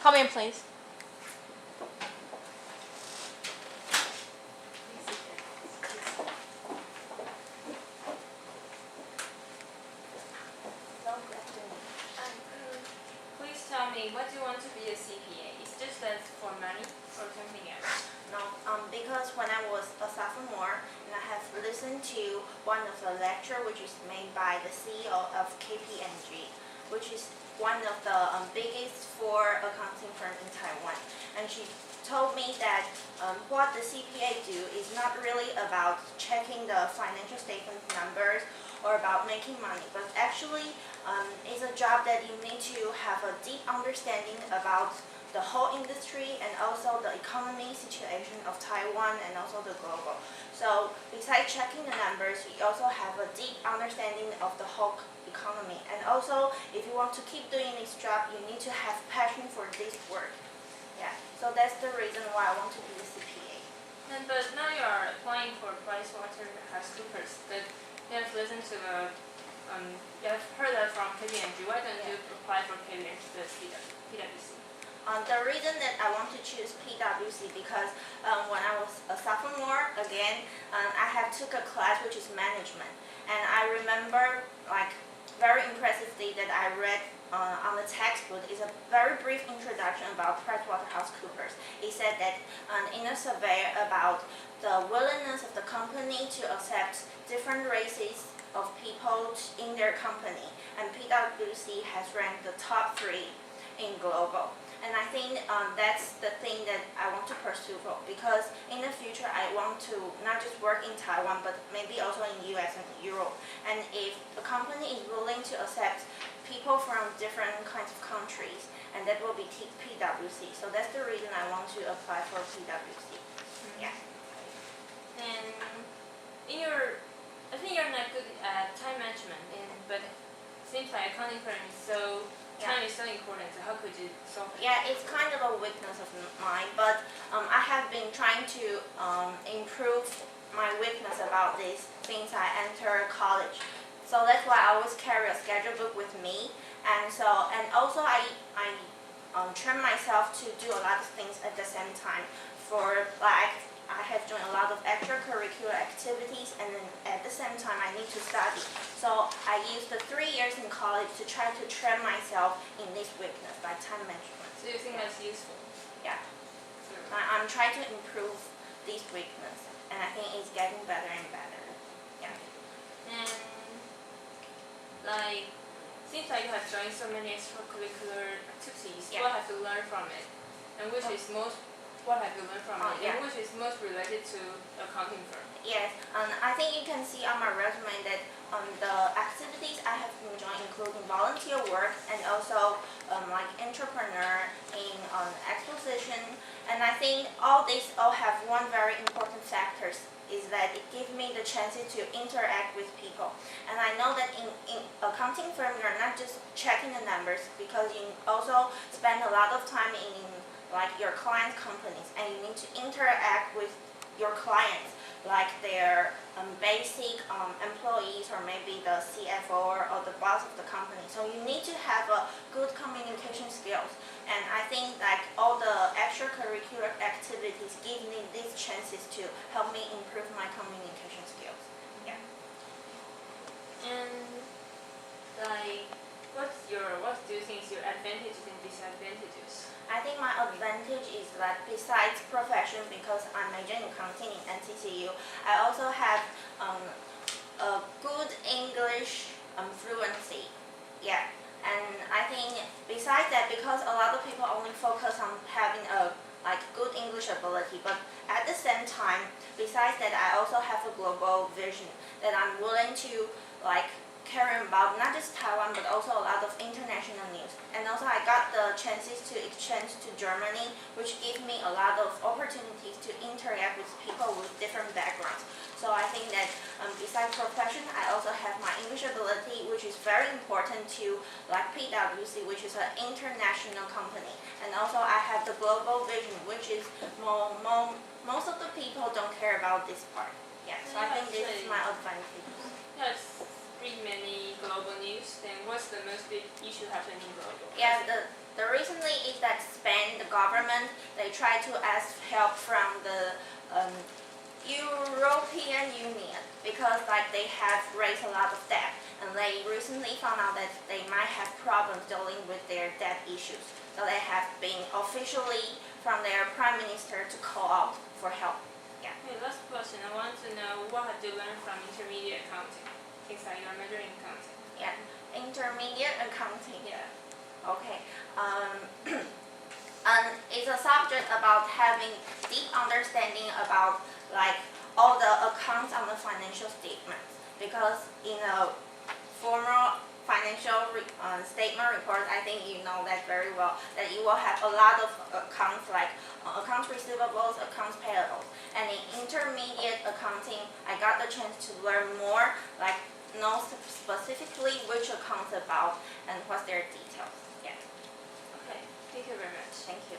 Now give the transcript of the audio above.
Come in, please. Please tell me, what do you want to be a CPA? Is this that for money or something else? No, because when I was a sophomore, and I have listened to one of the lecture which is made by the CEO of KPMG, which is one of the biggest four accounting firm in Taiwan, and she told me that what the CPA do is not really about checking the financial statement numbers or about making money, but actually it's a job that you need to have a deep understanding about the whole industry and also the economy situation of Taiwan and also the global. So besides checking the numbers, you also have a deep understanding of the whole economy. And also, if you want to keep doing this job, you need to have passion for this work. Yeah. So that's the reason why I want to be a CPA. But now you are applying for PricewaterhouseCoopers. But you have listened to the, you have heard that from KPMG. Why don't you apply for PwC? The reason that I want to choose PwC because when I was a sophomore, again, I have took a class which is management, and I remember like very impressively that I read on the textbook is a very brief introduction about PricewaterhouseCoopers. It said that in a survey about the willingness of the company to accept different races of people in their company, and PwC has ranked the top 3 in global. And I think that's the thing that I want to pursue for, because in the future I want to not just work in Taiwan, but maybe also in US and Europe. And if a company is willing to accept people from different kinds of countries, and that will be PwC. So that's the reason I want to apply for PwC. Yeah. And I think you're not good at time management, but it seems like accounting firm is so. Time is so important, so how could you solve it? Yeah, it's kind of a weakness of mine, but I have been trying to improve my weakness about this since I entered college. So that's why I always carry a schedule book with me, and also I train myself to do a lot of things at the same time. For like I have joined a lot of extracurricular activities, and then at the same time I need to study. So I used the 3 years in college to try to train myself in this weakness by time management. So you think that's useful? Yeah. I'm trying to improve this weakness, and I think it's getting better and better. Yeah. And like, seems like you have joined so many extracurricular activities. Yeah. What have you learned from it? And what have you learned from it? And which is most related to accounting firm? Yes, I think you can see on my resume that the activities I have enjoyed including volunteer work and also like entrepreneur in exposition. And I think all have one very important factor is that it gives me the chances to interact with people. And I know that in accounting firm you're not just checking the numbers, because you also spend a lot of time in like your client companies, and you need to interact with your clients, like their basic employees or maybe the CFO or the boss of the company. So you need to have a good communication skills. And I think like all the extracurricular activities give me these chances to help me improve my communication skills. Yeah. And like, what do you think is your advantages and disadvantages? I think my advantage is that besides profession, because I'm majoring in accounting in NTCU, I also have a good English fluency. Yeah, and I think besides that, because a lot of people only focus on having a like good English ability, but at the same time, besides that, I also have a global vision that I'm willing to like caring about not just Taiwan but also a lot of international news. And also I got the chances to exchange to Germany, which gave me a lot of opportunities to interact with people with different backgrounds. So I think that besides profession, I also have my English ability, which is very important to like PwC, which is an international company. And also I have the global vision, which is most of the people don't care about this part. Yeah, so I think this is my advantage. Yes. Read many global news. news, then what's the most big issue happening globally? Yeah, the recently is that Spain, the government, they try to ask help from the European Union because like they have raised a lot of debt, and they recently found out that they might have problems dealing with their debt issues. So they have been officially from their prime minister to call out for help. Yeah. Okay, last question. I want to know what have you learned from intermediate accounting? Things like your major in accounting. Yeah. Intermediate accounting. Yeah. Okay. It's a subject about having deep understanding about like all the accounts on the financial statements, because in a formal financial statement report, I think you know that very well, that you will have a lot of accounts like accounts receivables, accounts payables, and in intermediate accounting, I got the chance to learn more, like know specifically which accounts about and what's their details. Yeah. Okay. Thank you very much. Thank you.